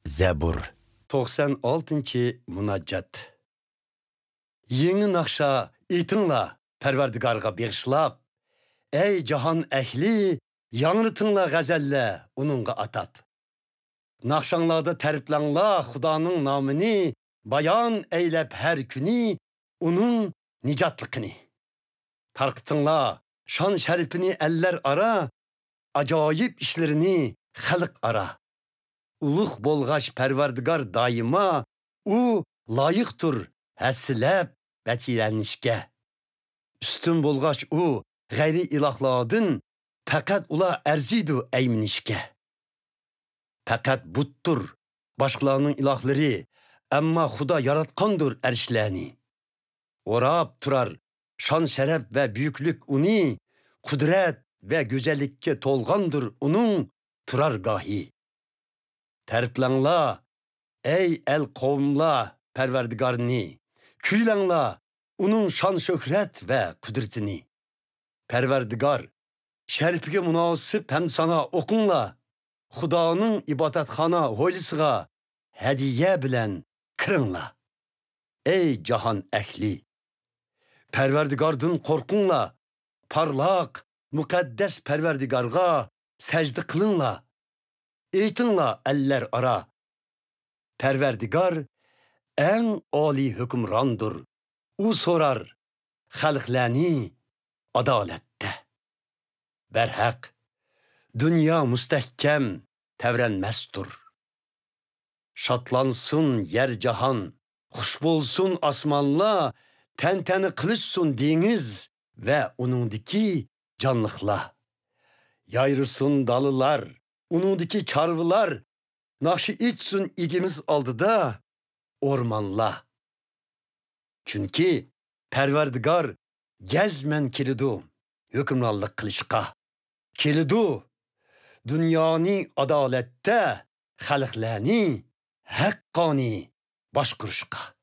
Zebur 96. Munajjat. Yeni nakşa itinla Perverdigarga bağışlap, ey cahan ehli, yanrıtınla gazelle onunla atap. Nakşanlarda teriplanla Xudanın namını, bayan eylep her günü, onun nicatlıkını. Tarqıtınla şan şerifini eller ara, acayip işlerini xalq ara. Uluq bolğaç Perverdigar daima, u layıqdır həssilep bətilənişke. Üstün bolğaç u gayri ilahladın, fakat ula erzidu eyminişke. Fakat buttur başkalarının ilahları, amma Xuda yaratkandır erşlerini. Orab turar şan şeref ve büyüklük uni, kudret ve güzellikke tolgandır onun turar gahi. Terplanla, ey el kavmla Perverdigarını, küllanla onun şan şöhret ve kudretini. Perverdigar, şerifige münasip hem sana okunla, Xudanın ibadetxana hoylısıga hediye bilen kırınla. Ey cahan ehli, Perverdigardın korkunla, parlak, mukaddes Perverdigarga secde kılınla. Eytinla eller ara. Perverdigar en ali hükümrandır. U sorar halklarni adalette. Berhak, dünya müstehkem tevrenmezdur. Şatlansın yer cahan, hoş bolsun asmanla, tenteni kılıçsın deniz ve onundaki canlıkla. Yayrısın dalılar, onundaki çarvılar, nakşı içsin igimiz aldı da ormanla. Çünkü Perverdigar gezmen kilidu hükümranlık kılışka. Kilidu dünyanı adalette halklarını hakkani başkuruşka.